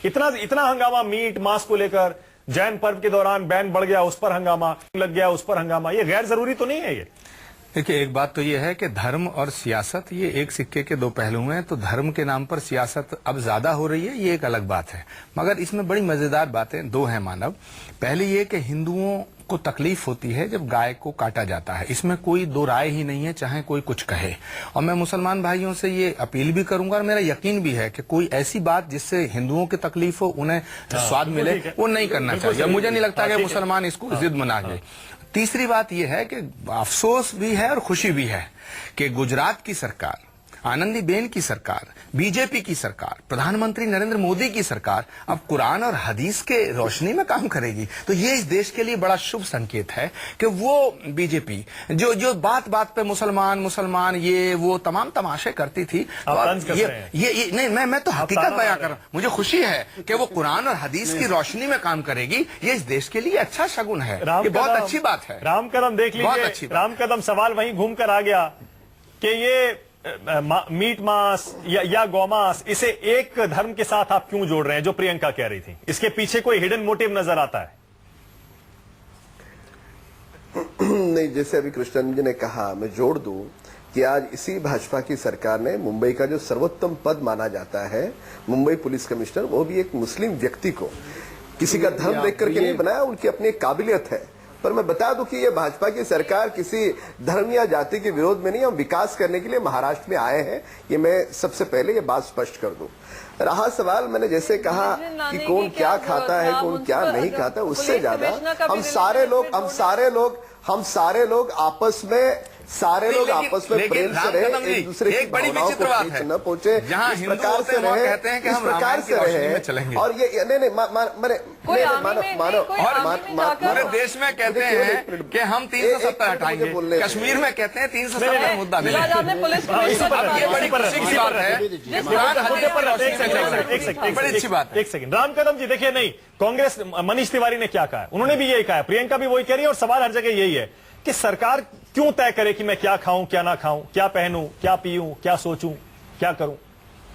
इतना हंगामा मीट मांस को लेकर, जैन पर्व के दौरान बैन बढ़ गया उस पर हंगामा लग गया, उस पर हंगामा, ये गैर जरूरी तो नहीं है? ये देखिए, एक बात तो ये है कि धर्म और सियासत ये एक सिक्के के दो पहलू हैं। तो धर्म के नाम पर सियासत अब ज्यादा हो रही है, ये एक अलग बात है। मगर इसमें बड़ी मजेदार बातें दो हैं मानव। पहली ये कि हिंदुओं को तकलीफ होती है जब गाय को काटा जाता है, इसमें कोई दो राय ही नहीं है, चाहे कोई कुछ कहे। और मैं मुसलमान भाइयों से ये अपील भी करूंगा और मेरा यकीन भी है कि कोई ऐसी बात जिससे हिंदुओं की तकलीफ हो, उन्हें स्वाद मिले, वो नहीं करना चाहिए। मुझे नहीं लगता कि मुसलमान इसको जिद मना ले। तीसरी बात यह है कि अफसोस भी है और खुशी भी है कि गुजरात की सरकार, आनंदीबेन की सरकार, बीजेपी की सरकार, प्रधानमंत्री नरेंद्र मोदी की सरकार अब कुरान और हदीस के रोशनी में काम करेगी। तो ये इस देश के लिए बड़ा शुभ संकेत है कि वो बीजेपी जो बात बात पे मुसलमान ये वो तमाम तमाशे करती थी, ये नहीं, मैं तो हकीकत बयां कर रहा हूं। मुझे खुशी है कि वो कुरान और हदीस की रोशनी में काम करेगी। ये इस देश के लिए अच्छा शगुन है, ये बहुत अच्छी बात है। राम कदम देख लीजिए, राम कदम सवाल वहीं घूम कर आ गया कि ये मीट मांस या गौमांस, इसे एक धर्म के साथ आप क्यों जोड़ रहे हैं, जो प्रियंका कह रही थी? इसके पीछे कोई हिडन मोटिव नजर आता है? नहीं, जैसे अभी कृष्णन जी ने कहा, मैं जोड़ दूं कि आज इसी भाजपा की सरकार ने मुंबई का जो सर्वोत्तम पद माना जाता है, मुंबई पुलिस कमिश्नर, वो भी एक मुस्लिम व्यक्ति को किसी का धर्म देख करके नहीं बनाया, उनकी अपनी काबिलियत है। पर मैं बता दूं कि ये भाजपा की सरकार किसी धर्म या जाति के विरोध में नहीं, हम विकास करने के लिए महाराष्ट्र में आए हैं। ये मैं सबसे पहले ये बात स्पष्ट कर दूं। रहा सवाल, मैंने जैसे कहा कि कौन क्या खाता है, कौन क्या नहीं खाता, उससे ज्यादा हम सारे लोग आपस में प्रेम से रहे, एक दूसरे की भावनाओं को ठेस न पहुंचे, इस प्रकार से रहे। और ये नहीं मानो पूरे देश में कहते हैं कि हम 370 हटाएंगे, कश्मीर में कहते हैं 370 मुद्दा मिलेगा। ये बड़ी खुशी की बात है, बड़ी अच्छी बात है। एक सेकंड राम कदम जी, देखिए, नहीं, कांग्रेस मनीष तिवारी ने क्या कहा, उन्होंने भी यही कहा, प्रियंका भी वही कह रही है, और सवाल हर जगह यही है कि सरकार क्यों तय करे कि मैं क्या खाऊं, क्या ना खाऊं, क्या पहनूं, क्या पीऊं, क्या सोचूं, क्या करूं?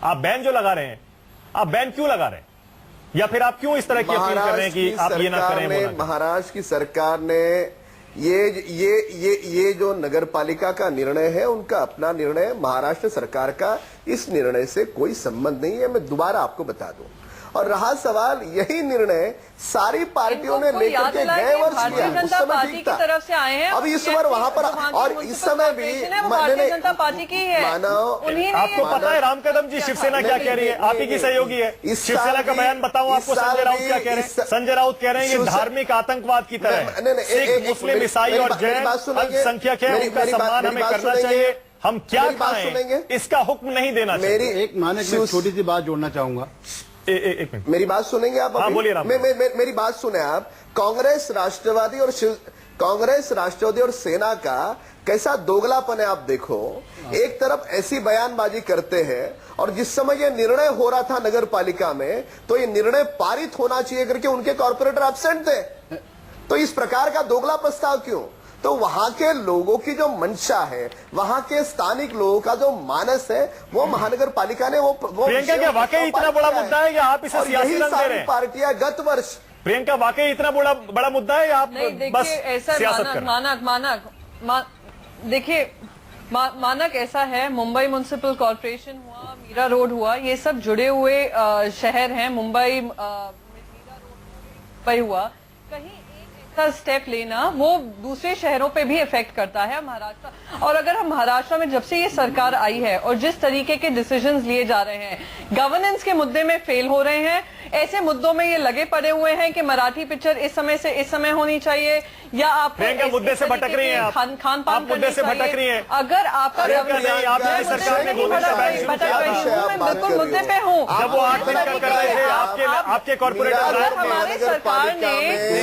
आप बैन जो लगा रहे हैं, आप बैन क्यों लगा रहे हैं? या फिर आप क्यों इस तरह की अपील कर रहे हैं कि आप ये ना करें? महाराष्ट्र की सरकार ने ये जो नगर पालिका का निर्णय है, उनका अपना निर्णय, महाराष्ट्र सरकार का इस निर्णय से कोई संबंध नहीं है। मैं दोबारा आपको बता दूं, और रहा सवाल यही निर्णय सारी पार्टियों ने लेकर के गए वर्ष लिया, उस समय ठीक था। तरफ से आए हैं अब इस बार वहां पर और इस समय भी भारतीय जनता पार्टी की है। आपको पता है राम कदम जी शिवसेना क्या कह रही है? आप ही की सहयोगी है शिवसेना का बयान। बताऊं आपको संजय राउत क्या कह रहे हैं? संजय राउत कह रहे हैं ये धार्मिक आतंकवाद की तरह है। सिख, मुस्लिम, ईसाई और जैन अल्पसंख्यक है, उनका सम्मान हमें करना चाहिए। हम क्या खाएं, इसका हुक्म नहीं देना चाहिए। एक मानक में छोटी सी बात जोड़ना चाहूंगा। एक मिनट, मेरी बात सुनेंगे आप? हाँ, बोलिए राम। मेरी बात सुने आप। कांग्रेस राष्ट्रवादी और सेना का कैसा दोगलापन है आप देखो। एक तरफ ऐसी बयानबाजी करते हैं और जिस समय ये निर्णय हो रहा था नगर पालिका में, तो ये निर्णय पारित होना चाहिए करके उनके कॉर्पोरेटर एब्सेंट थे। तो इस प्रकार का दोगला प्रस्ताव क्यों? तो वहां के लोगों की जो मंशा है, वहां के स्थानिक लोगों का जो मानस है, वो महानगर पालिका ने वो प्रियंका क्या वाकई इतना बड़ा मुद्दा है या आप इसे सियासी रंग दे रहे हैं? पार्टियां गत वर्ष प्रियंका वाकई इतना बड़ा मुद्दा है या आप बस सियासत कर रहे हैं? देखिए मानक ऐसा है, मुंबई म्युनिसिपल कॉर्पोरेशन हुआ, मीरा रोड हुआ, ये सब जुड़े हुए शहर हैं। मुंबई हुआ, कहीं स्टेप लेना वो दूसरे शहरों पे भी इफेक्ट करता है महाराष्ट्र। और अगर हम महाराष्ट्र में जब से ये सरकार आई है और जिस तरीके के डिसीजंस लिए जा रहे हैं, गवर्नेंस के मुद्दे में फेल हो रहे हैं, ऐसे मुद्दों में ये लगे पड़े हुए हैं कि मराठी पिक्चर इस समय होनी चाहिए, या आप मुद्दे से भटक रही हैं, खान पान मुद्दे से भटक रही हैं। अगर आपका सरकार ने बिल्कुल मुद्दे पे हूँ। जब वो 8 मिनट कर रहे थे आपके कॉर्पोरेटर, हमारी सरकार ने,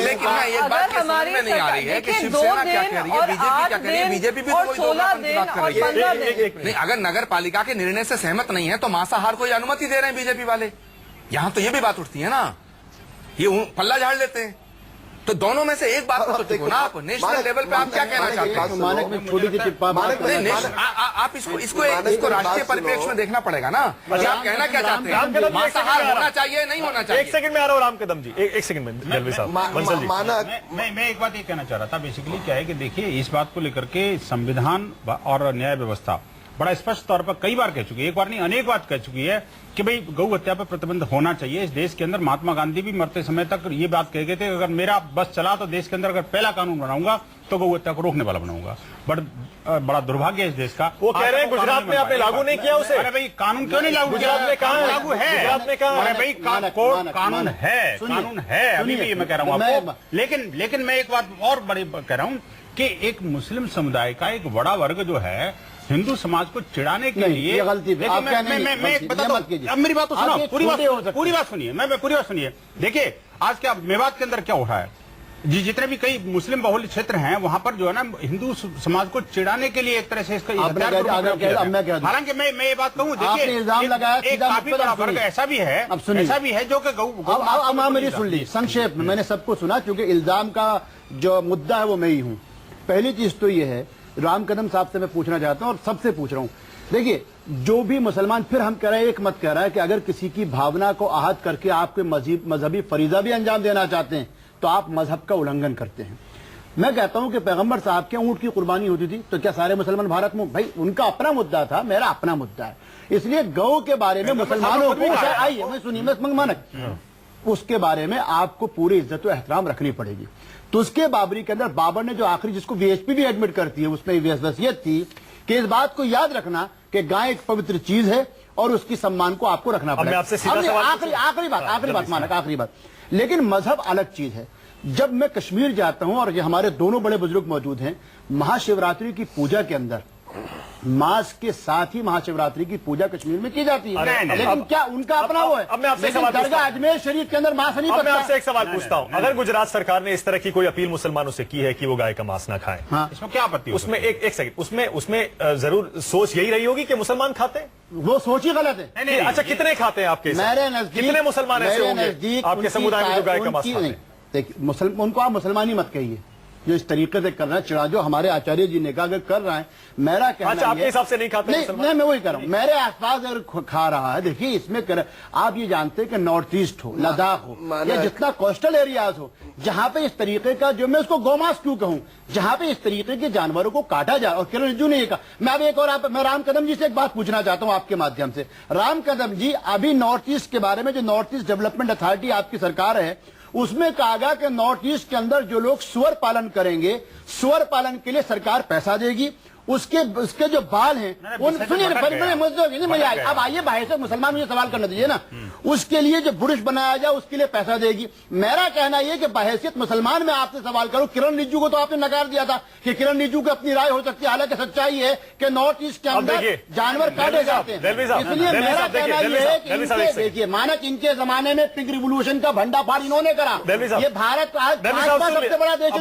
लेकिन एक बात हमारी नहीं आ रही है कि 2 शिवसेना क्या दिन कह रही है, और बीजेपी 8 क्या कह रही है? दिन बीजेपी भी और कोई 16 दिन और 15 दिन। नहीं, अगर नगर पालिका के निर्णय से सहमत नहीं है तो मांसाहार को अनुमति दे रहे हैं बीजेपी वाले। यहाँ तो ये भी बात उठती है ना, ये पल्ला झाड़ लेते हैं। तो दोनों में से एक बात तो देखो ना, आप नेशनल लेवल पे आप क्या कहना चाहते हैं? मानक में छोटी सी टिप्पा आप इसको राष्ट्रीय परिप्रेक्ष्य में देखना पड़ेगा ना। आप कहना क्या चाहते हैं? मांसाहार होना चाहिए, नहीं होना चाहिए? एक सेकंड में आ रहा हूँ राम कदम जी, एक सेकंड में जलवी साहब, बंसल जी। मैं एक बात ये कहना चाह रहा था। बेसिकली क्या है कि देखिए, इस बात को लेकर के संविधान और न्याय व्यवस्था बड़ा स्पष्ट तौर पर कई बार कह चुकी है, एक बार नहीं अनेक बार कह चुकी है कि भाई गौ हत्या पर प्रतिबंध होना चाहिए। इस देश के अंदर महात्मा गांधी भी मरते समय तक ये बात कह गए थे, अगर मेरा बस चला तो देश के अंदर अगर पहला कानून बनाऊंगा तो गौ हत्या को रोकने वाला बनाऊंगा। बड़ा दुर्भाग्य है इस देश का। वो कह रहे हैं गुजरात में आपने लागू नहीं किया उसे। अरे भाई कानून क्यों नहीं लागू? गुजरात में कहा लागू है, गुजरात में कहा। अरे भाई कानून है, अभी भी मैं कह रहा हूँ आपको। लेकिन मैं एक बात और बड़ी कह रहा हूँ कि एक मुस्लिम समुदाय का एक बड़ा वर्ग जो है हिंदू समाज को चिढ़ाने के लिए, गलती मैं बताता हूं, अब मेरी बात तो सुनो, पूरी बात सुनिए, पूरी बात सुनिए। देखिए आज क्या मेवात के अंदर क्या हो रहा है, जितने भी कई मुस्लिम बहुल क्षेत्र हैं वहां पर जो है ना, हिंदू समाज को चिढ़ाने के लिए एक तरह से इसका हालांकि मैं ये बात कहूँ, देखिए एक काफी बड़ा वर्ग ऐसा भी है जो कि मेरी सुन ली संक्षेप में, मैंने सबको सुना क्योंकि इल्जाम का जो मुद्दा है वो मैं ही हूँ। पहली चीज तो ये है, राम कदम साहब से मैं पूछना चाहता हूं और सबसे पूछ रहा हूं, देखिए जो भी मुसलमान, फिर हम कह रहे हैं, एक मत कह रहा है कि अगर किसी की भावना को आहत करके आपके मजहबी फरीजा भी अंजाम देना चाहते हैं तो आप मजहब का उल्लंघन करते हैं। मैं कहता हूं कि पैगंबर साहब के ऊंट की कुर्बानी होती थी तो क्या सारे मुसलमान भारत में? भाई उनका अपना मुद्दा था, मेरा अपना मुद्दा है। इसलिए गौ के बारे में मुसलमानों को आइए, मैं सुनिए, मैं मानक उसके बारे में आपको पूरी इज्जत और एहतराम रखनी पड़ेगी। तो उसके बाबरी के अंदर बाबर ने जो आखिरी, जिसको वीएचपी भी एडमिट करती है, उसमें वसीयत थी कि इस बात को याद रखना कि गाय एक पवित्र चीज है और उसकी सम्मान को आपको रखना पड़ेगा। आखिरी बात मानक, आखिरी बात। लेकिन मजहब अलग चीज है। जब मैं कश्मीर जाता हूं और ये हमारे दोनों बड़े बुजुर्ग मौजूद हैं, महाशिवरात्रि की पूजा के अंदर मास के साथ ही महाशिवरात्रि की पूजा कश्मीर में की जाती है, लेकिन क्या उनका अपना वो है? अब मैं आपसे सवाल पूछता हूं, अजमेर शरीफ के अंदर मांस नहीं मैं पकता। आपसे एक सवाल पूछता हूं, अगर गुजरात सरकार ने इस तरह की कोई अपील मुसलमानों से की है कि वो गाय का मांस ना खाएं, हाँ, इसमें क्या आपत्ति? उसमें एक सेकंड, उसमें जरूर सोच यही रही होगी कि मुसलमान खाते हैं। वो सोच ही गलत है। नहीं, अच्छा कितने खाते हैं आपके? मेरे नजदीक कितने मुसलमान ऐसे होंगे आपके समुदाय में जो गाय का मांस खाते हैं? देखिए उनको आप मुसलमान ही मत कहिए, जो इस तरीके से कर रहे हैं, चिड़ा जो हमारे आचार्य जी ने कहा अगर कर रहे हैं, मेरा कहना अच्छा, आपके हिसाब से नहीं खाते नहीं, मैं वही कर रहा हूं, मेरे आसपास अगर खा रहा है, देखिए इसमें आप ये जानते हैं कि नॉर्थ ईस्ट हो, लद्दाख हो या जितना कोस्टल एरियाज हो, जहां पे इस तरीके का, जो मैं उसको गौमांस क्यों कहूं, जहां पे इस तरीके के जानवरों को काटा जा, और किरण रिजिजू ने ये कहा। मैं अब एक और मैं राम कदम जी से एक बात पूछना चाहता हूं आपके माध्यम से। राम कदम जी, अभी नॉर्थ ईस्ट के बारे में जो नॉर्थ ईस्ट डेवलपमेंट अथॉरिटी आपकी सरकार है, उसमें कहा गया कि नॉर्थ ईस्ट के अंदर जो लोग सुअर पालन करेंगे, सुअर पालन के लिए सरकार पैसा देगी, उसके जो बाल हैं उन, सुनिए अब आइए भाई से मुसलमान, मुझे सवाल करना दीजिए ना, उसके लिए जो बुरुश बनाया जाए उसके लिए पैसा देगी। मेरा कहना यह कि बहैसियत मुसलमान मैं आपसे सवाल करूं, किरण रिजिजू को तो आपने नकार दिया था कि किरण रिजिजू की अपनी राय हो सकती है, हालांकि सच्चाई है कि नॉर्थ ईस्ट के अंदर जानवर काटे जाते हैं। इसलिए मेरा कहना यह है कि देखिए, मानक इनके जमाने में पिग रिवोल्यूशन का भंडाफाड़ इन्होंने करा, ये भारत सबसे बड़ा देश है।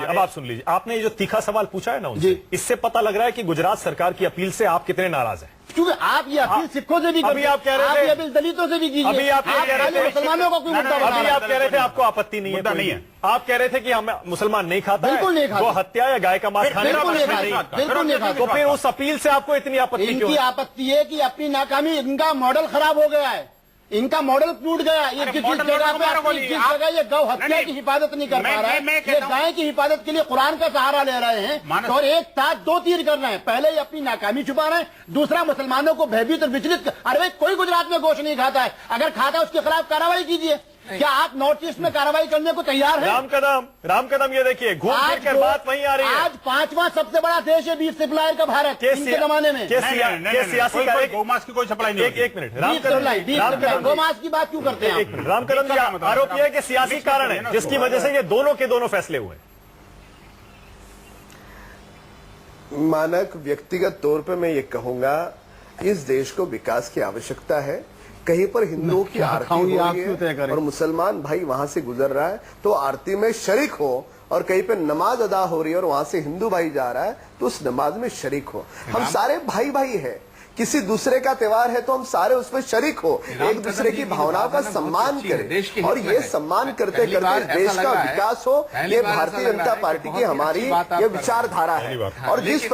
अब आप सुन लीजिए, आपने जो तीखा सवाल पूछा है ना उनसे, इससे पता लग रहा है कि गुजरात सरकार की अपील से आप कितने नाराज हैं। क्योंकि आप ये अपील सिखों से भी अभी आप कह रहे थे, अपील दलितों से भी कीजिए, अभी आप कह रहे थे मुसलमानों को क्यों मुद्दा बना रहे हैं? अभी आप कह रहे थे आपको आपत्ति नहीं है, आप कह रहे थे कि हम मुसलमान नहीं खाता, बिल्कुल नहीं खाता, वो हत्या या गाय का मांस खाने बिल्कुल नहीं खाता। तो फिर उस अपील से आपको इतनी आपत्ति क्यों? इनकी आपत्ति है कि अपनी नाकामी, इनका मॉडल खराब हो गया है, इनका मॉडल टूट गया। ये जिस जगह ये गौ हत्या की हिफाजत नहीं कर पा रहा है, ये गाय की हिफाजत के लिए कुरान का सहारा ले रहे हैं और एक साथ दो तीर कर रहे हैं। पहले ये अपनी नाकामी छुपा रहे हैं, दूसरा मुसलमानों को भयभीत और विचलित। अरे भाई, कोई गुजरात में गोश्त नहीं खाता है, अगर खाता है उसके खिलाफ कार्रवाई कीजिए। क्या आप नॉर्थ ईस्ट में कार्रवाई करने को तैयार हैं? राम कदम ये देखिए, घूम फिर कर बात वहीं आ रही है। आज 5वां सबसे बड़ा देश है बीफ सप्लायर का भारत इनके जमाने में। सियासी गौमांस की कोई सप्लाई नहीं। एक मिनट, गौमांस की बात क्यों करते हैं? राम कदम जी, आरोप यह है कि सियासी कारण है जिसकी वजह से ये दोनों के दोनों फैसले हुए। मानक व्यक्तिगत तौर पे मैं ये कहूंगा, इस देश को विकास की आवश्यकता है। कहीं पर हिंदुओं की आरती हो रही है और मुसलमान भाई वहां से गुजर रहा है तो आरती में शरीक हो, और कहीं पे नमाज अदा हो रही है और वहां से हिंदू भाई जा रहा है तो उस नमाज में शरीक हो। हम सारे भाई भाई हैं, किसी दूसरे का त्योहार है तो हम सारे उसमें शरीक हो, एक दूसरे की भावनाओं का सम्मान करें, और ये सम्मान करते करते देश का विकास हो। ये भारतीय जनता पार्टी की हमारी ये विचारधारा है। और जिस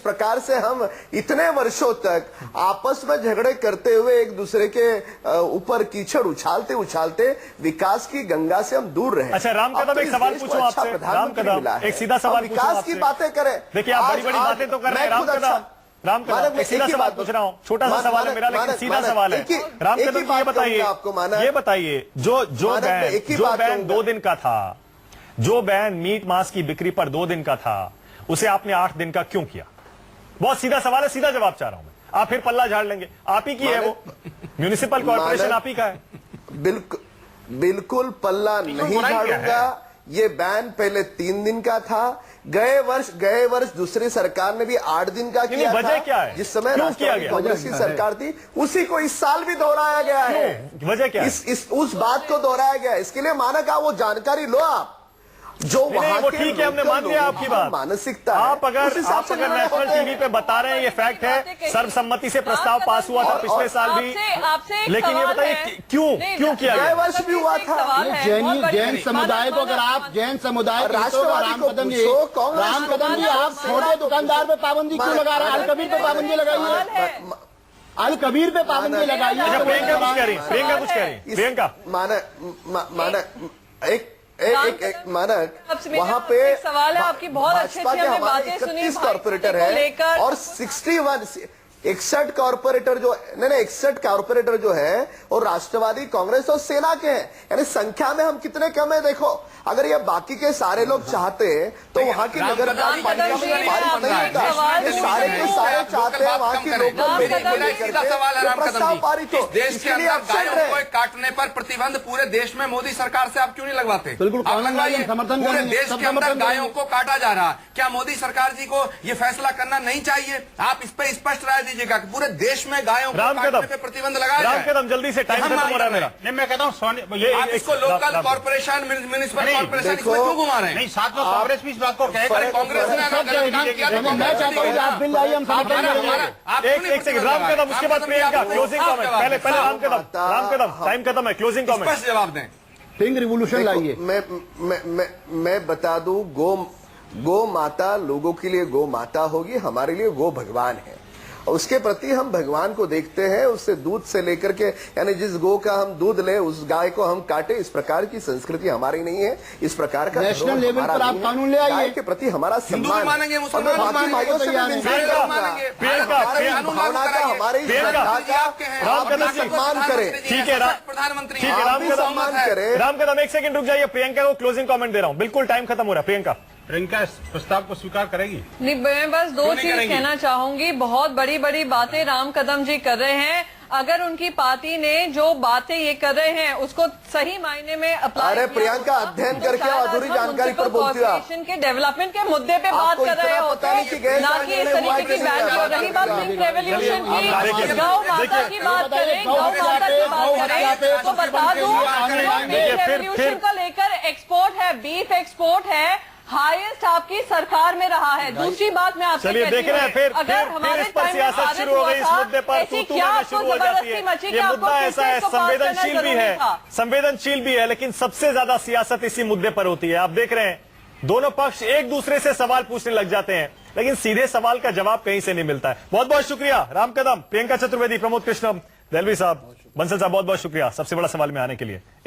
प्रकार से हम इतने वर्षों तक आपस में झगड़े करते हुए एक दूसरे के ऊपर कीचड़ उछालते उछालते विकास की गंगा से हम दूर रहे। अच्छा राम कदम, एक सवाल पूछूं आपसे। राम कदम, एक सीधा सवाल पूछूं आपसे। विकास की बातें करें। देखिए, आप बड़ी बड़ी बातें तो कर रहे हैं। राम कदम, एक सीधा सवाल पूछ रहा हूं, छोटा सा सवाल है मेरा, लेकिन सीधा सवाल है। राम कदम, ये बताइए, जो बैन 2 दिन का था, जो बैन मीट मांस की बिक्री पर 2 दिन का था, उसे आपने 8 दिन का क्यों किया? बहुत सीधा सवाल है, सीधा जवाब चाह रहा हूं मैं। आप फिर पल्ला झाड़ लेंगे, आप ही की है वो, म्यूनिसिपल कॉर्पोरेशन आप ही का है। बिल्कुल पल्ला नहीं झाड़ूंगा। ये बैन पहले 3 दिन का था, गए वर्ष दूसरी सरकार ने भी 8 दिन का किया वजह क्या है? जिस समय राष्ट्रवादी कांग्रेस की सरकार थी उसी को इस साल भी दोहराया गया है। वजह क्या है? उस बात को दोहराया गया। इसके लिए माना का वो जानकारी लो आप, जो वहां वो ठीक है, हमने मान लिया आपकी बात, मानसिकता। आप अगर नेशनल टीवी पे बता रहे हैं, ये फैक्ट है, सर्वसम्मति से प्रस्ताव पास हुआ था पिछले साल भी, लेकिन ये बताइए क्यों किया गया? वर्ष भी हुआ था। जैन समुदाय को, अगर आप जैन समुदाय राम कदम जी आप छोटे दुकानदार पे पाबंदी क्यों लगा रहे हैं? अल कबीर पे पाबंदी लगाइए, अल कबीर पे पाबंदी लगाइए। प्रियंका कुछ कह रही, प्रियंका एक मानक वहाँ पे सवाल है आपकी, बहुत अच्छी हमने बातें सुनी। 31 कॉर्पोरेटर है और 61 कॉर्पोरेटर जो 61 कॉर्पोरेटर जो है और राष्ट्रवादी कांग्रेस और सेना के हैं। यानी संख्या में हम कितने कम है देखो। अगर ये बाकी के सारे लोग चाहते तो वहाँ की नगर पालिका में पारित नहीं होता। ये सारे के सारे चाहते हैं वहाँ की लोग प्रस्ताव पारित हो। देश के अंदर गायों को काटने पर प्रतिबंध पूरे देश में मोदी सरकार से आप क्यों नहीं लगवाते? समर्थन पूरे देश के अंदर गायों को काटा जा रहा, क्या मोदी सरकार जी को ये फैसला करना नहीं चाहिए? आप इस पर स्पष्ट राय दीजिएगा कि पूरे देश में गायों को काटने पे प्रतिबंध लगाया जाए। राम कदम, जल्दी से टाइम खत्म हो रहा है मेरा। नहीं, मैं कहता हूँ आप इसको लोकल कॉर्पोरेशन, म्युनिसिपल कॉर्पोरेशन इसमें क्यों घुमा रहे हैं? नहीं, साथ में कांग्रेस भी इस बात को कहेगा। कांग्रेस ने अगर काम किया तो मैं चाहता हूँ आप बिल लाइए, हम एक सेकंड, राम कदम, उसके बाद प्रियंका क्लोजिंग कमेंट। पहले राम कदम, टाइम खत्म है, क्लोजिंग कमेंट। स्पष्ट जवाब दें। पिंक रिवॉल्यूशन लाइए। मैं बता दूं, गो माता लोगों के लिए गो माता होगी, हमारे लिए गो भगवान है। उसके प्रति हम भगवान को देखते हैं, उससे दूध से लेकर के, यानी जिस गो का हम दूध ले उस गाय को हम काटे, इस प्रकार की संस्कृति हमारी नहीं है। इस प्रकार का नेशनल लेवल पर आप कानून ले आइए। गाय के प्रति हमारा सम्मान मानेंगे, मुसलमान भावना का, हमारे सम्मान करें। ठीक है प्रधानमंत्री, ठीक है, सम्मान करें। राम कदम एक सेकंड रुक जाइए, प्रियंका को क्लोजिंग कमेंट दे रहा हूं, बिल्कुल टाइम खत्म हो रहा है। प्रियंका इस प्रस्ताव को स्वीकार करेगी? नहीं, मैं बस दो चीज कहना चाहूंगी। बहुत बड़ी बड़ी बातें राम कदम जी कर रहे हैं। अगर उनकी पार्टी ने जो बातें ये कर रहे हैं उसको सही मायने में अप्लाई, अरे प्रियंका, अध्ययन करके अधूरी जानकारी पर बोलती है। कॉर्पोरेशन के डेवलपमेंट के मुद्दे पे बात कर रहे होते हैं, ना कि इस तरीके की बैन हो रही बात पिंक रेवोल्यूशन की, गौ माता की बात करें, गौ माता की बात करें तो बता दूं, पिंक रेवोल्यूशन को लेकर एक्सपोर्ट है, बीफ एक्सपोर्ट है, हाईएस्ट आपकी सरकार में रहा है। दूसरी बात मैं आपसे चलिए देख रहे हैं, फिर हमारे इस पर सियासत शुरू हो गई, इस मुद्दे पर तू मैं शुरू हो जाती है। ये मुद्दा ऐसा है, संवेदनशील भी है, संवेदनशील भी है, लेकिन सबसे ज्यादा सियासत इसी मुद्दे पर होती है। आप देख रहे हैं दोनों पक्ष एक दूसरे से सवाल पूछने लग जाते हैं, लेकिन सीधे सवाल का जवाब कहीं से नहीं मिलता है। बहुत बहुत शुक्रिया राम कदम, प्रियंका चतुर्वेदी, प्रमोद कृष्णम, दलवी साहब, बंसल साहब, बहुत बहुत शुक्रिया सबसे बड़ा सवाल में आने के लिए।